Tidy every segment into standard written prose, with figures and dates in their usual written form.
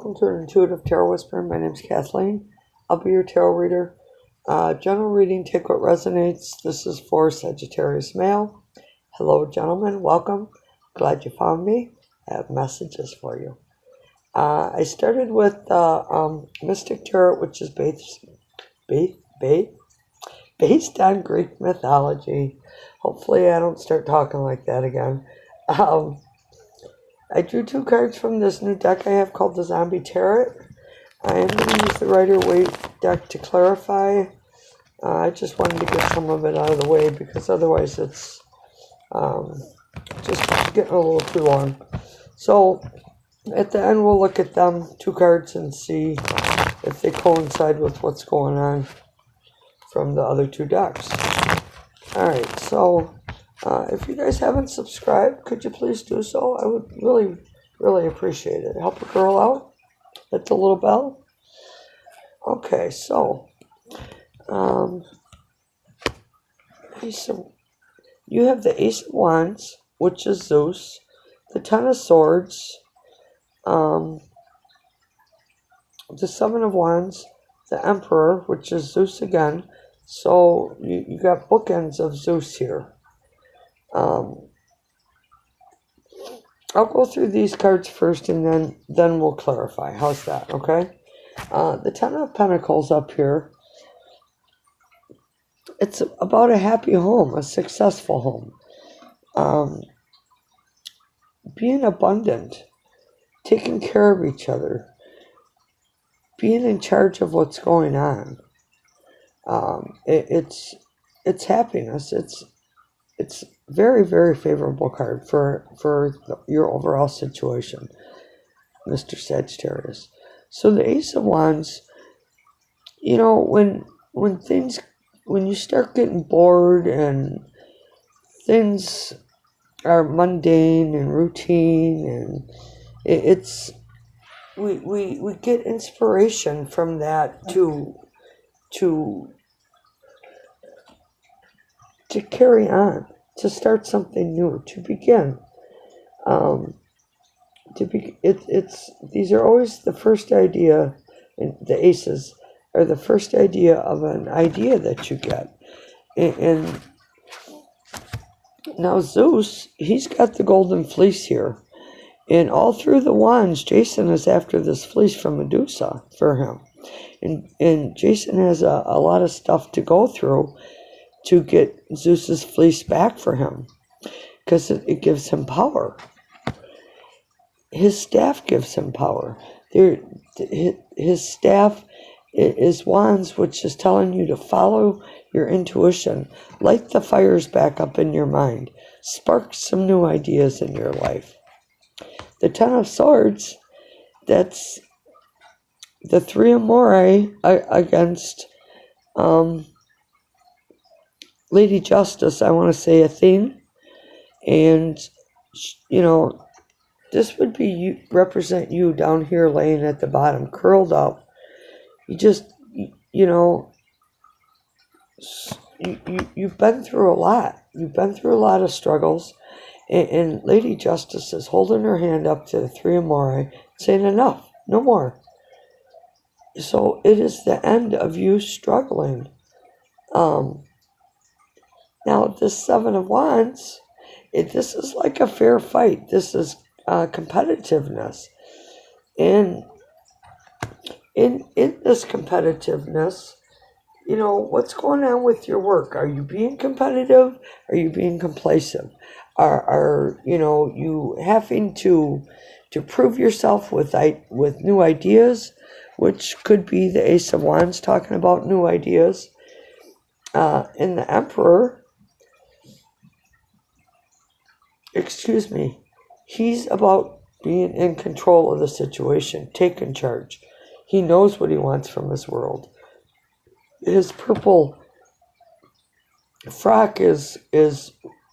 welcome to an Intuitive Tarot Whisperer. My name is Kathleen. I'll be your tarot reader. General reading, take what resonates. This is for Sagittarius male. Hello, gentlemen. Welcome. Glad you found me. I have messages for you. I started with Mystic Tarot, which is based on Greek mythology. Hopefully I don't start talking like that again. I drew 2 cards from this new deck I have called the Zombie Tarot. I am going to use the Rider-Waite deck to clarify. I just wanted to get some of it out of the way because otherwise it's just getting a little too long. So at the end we'll look at them 2 cards and see if they coincide with what's going on from the other 2 decks. Alright, so if you guys haven't subscribed, could you please do so? I would really, really appreciate it. Help a girl out. Hit the little bell. Okay, so you have the Ace of Wands, which is Zeus, the Ten of Swords, the 7 of Wands, the Emperor, which is Zeus again. So you got bookends of Zeus here. I'll go through these cards first and then we'll clarify. How's that, okay? The 10 of Pentacles up here, it's about a happy home, a successful home. Being abundant, taking care of each other, being in charge of what's going on. It's happiness. It's very, very favorable card for your overall situation, Mr. Sagittarius. So the Ace of Wands, you know, when you start getting bored and things are mundane and routine, and we get inspiration from that to carry on, to start something new, to begin. These are always the first idea, and the aces are the first idea of an idea that you get. And now Zeus, he's got the golden fleece here. And all through the wands, Jason is after this fleece from Medusa for him. And Jason has a lot of stuff to go through to get Zeus's fleece back for him, because it gives him power. His staff gives him power. His staff is wands, which is telling you to follow your intuition, light the fires back up in your mind, spark some new ideas in your life. The 10 of Swords, that's the 3 Amore against Lady Justice, I want to say Athene. And, you know, this would be you, represent you down here laying at the bottom, curled up. You just, you know, you've been through a lot. You've been through a lot of struggles. And Lady Justice is holding her hand up to the 3 Amore, saying enough, no more. So it is the end of you struggling. Now, this 7 of Wands, this is like a fair fight. This is competitiveness. And in this competitiveness, you know, what's going on with your work? Are you being competitive? Are you being complacent? Are you know, you having to prove yourself with new ideas, which could be the Ace of Wands talking about new ideas. In the Emperor, he's about being in control of the situation, taking charge. He knows what he wants from his world. His purple frock is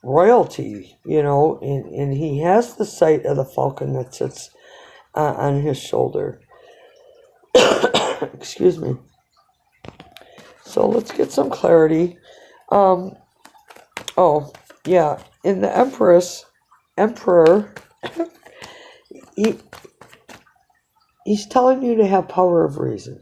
royalty, you know, and he has the sight of the falcon that sits on his shoulder. Excuse me. So let's get some clarity. Oh, yeah, in the Emperor, he's telling you to have power of reason.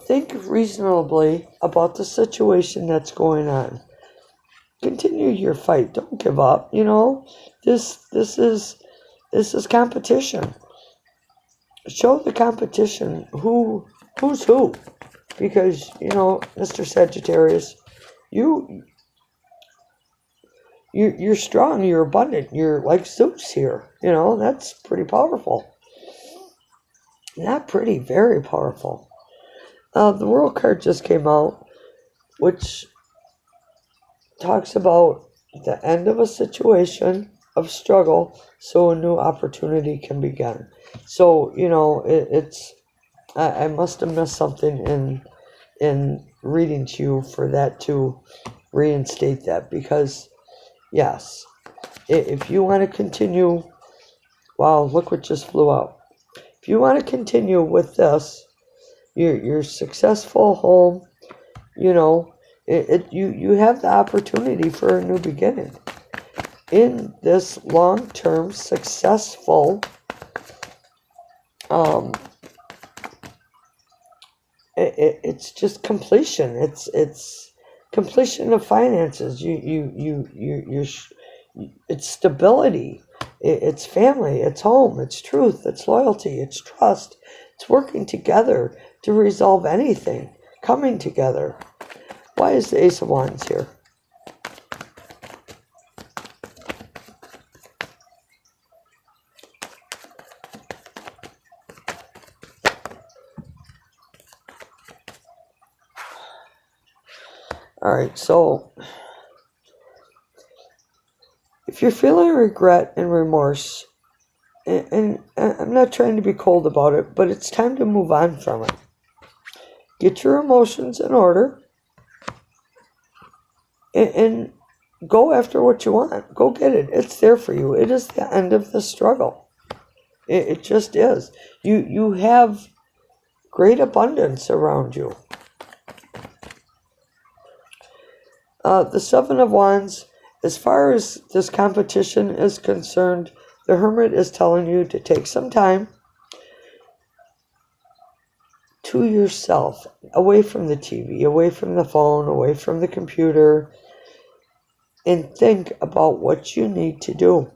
Think reasonably about the situation that's going on. Continue your fight. Don't give up. This is competition. Show the competition who's who, because Mr. Sagittarius, you're strong. You're abundant. You're like Zeus here. That's pretty powerful. Not pretty, very powerful. The World card just came out, which talks about the end of a situation of struggle so a new opportunity can begin. So, I must have missed something in reading to you for that to reinstate that, because, yes, if you want to continue, wow, look what just flew out. If you want to continue with this, your successful home, you have the opportunity for a new beginning in this long-term successful it's just completion. It's completion of finances. It's stability. It's family. It's home. It's truth. It's loyalty. It's trust. It's working together to resolve anything. Coming together. Why is the Ace of Wands here? Alright, so if you're feeling regret and remorse, and I'm not trying to be cold about it, but it's time to move on from it. Get your emotions in order and go after what you want. Go get it. It's there for you. It is the end of the struggle. It just is. You have great abundance around you. The Seven of Wands, as far as this competition is concerned, the Hermit is telling you to take some time to yourself, away from the TV, away from the phone, away from the computer, and think about what you need to do.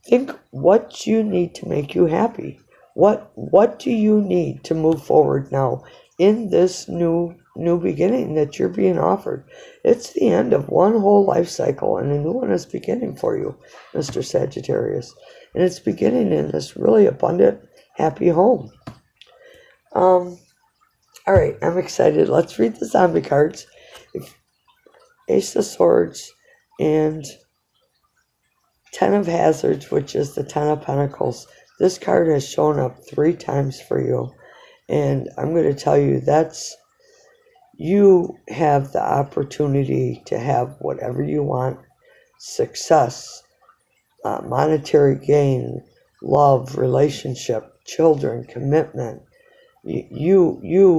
Think what you need to make you happy. What do you need to move forward now in this new beginning that you're being offered? It's the end of one whole life cycle, and a new one is beginning for you, Mr. Sagittarius. And it's beginning in this really abundant, happy home. All right, I'm excited. Let's read the zombie cards. Ace of Swords and Ten of Hazards, which is the Ten of Pentacles. This card has shown up 3 times for you. And I'm going to tell you, you have the opportunity to have whatever you want. Success, monetary gain, love, relationship, children, commitment. Yeah.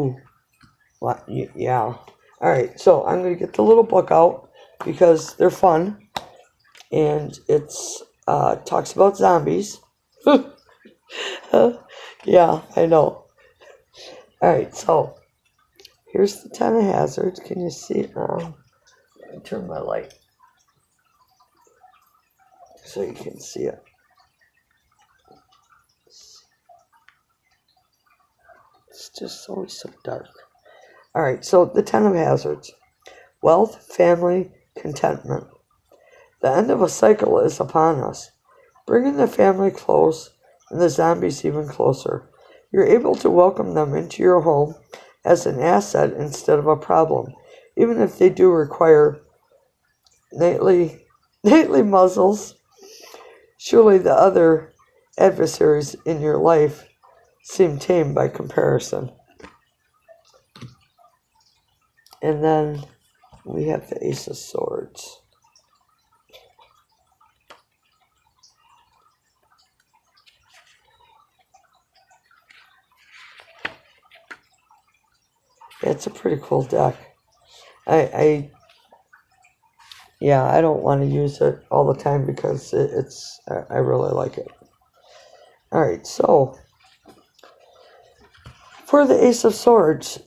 All right, so I'm going to get the little book out because they're fun. And it's talks about zombies. Yeah, I know. All right, so here's the Ten of Hazards. Can you see it now? Let me turn my light so you can see it. It's just always so dark. All right, so the Ten of Hazards. Wealth, family, contentment. The end of a cycle is upon us, bringing the family close and the zombies even closer. You're able to welcome them into your home as an asset instead of a problem, even if they do require nightly muzzles. Surely the other adversaries in your life seem tame by comparison. And then we have the Ace of Swords. It's a pretty cool deck. I yeah, I don't want to use it all the time because I really like it. All right, so for the Ace of Swords,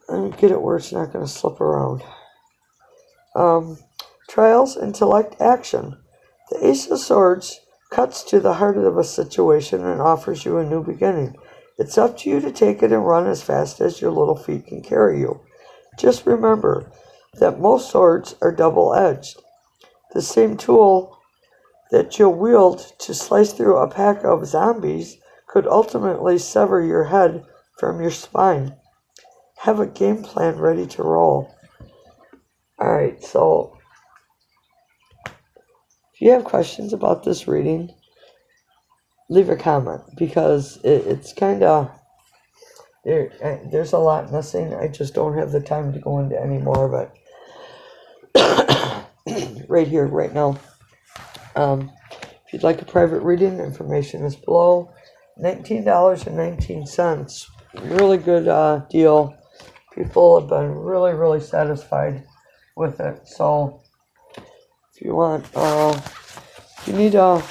let me get it where it's not going to slip around. Trials, intellect, action. The Ace of Swords cuts to the heart of a situation and offers you a new beginning. It's up to you to take it and run as fast as your little feet can carry you. Just remember that most swords are double-edged. The same tool that you'll wield to slice through a pack of zombies could ultimately sever your head from your spine. Have a game plan ready to roll. Alright, so if you have questions about this reading, leave a comment, because it's kind of, there's a lot missing. I just don't have the time to go into any more of it right here, right now. If you'd like a private reading, information is below. $19.19. Really good deal. People have been really, really satisfied with it. So if you want, if you need a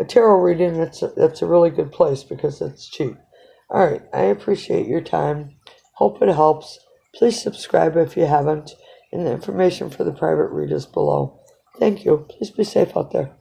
tarot reading, that's a really good place because it's cheap. All right, I appreciate your time. Hope it helps. Please subscribe if you haven't, and the information for the private read is below. Thank you. Please be safe out there.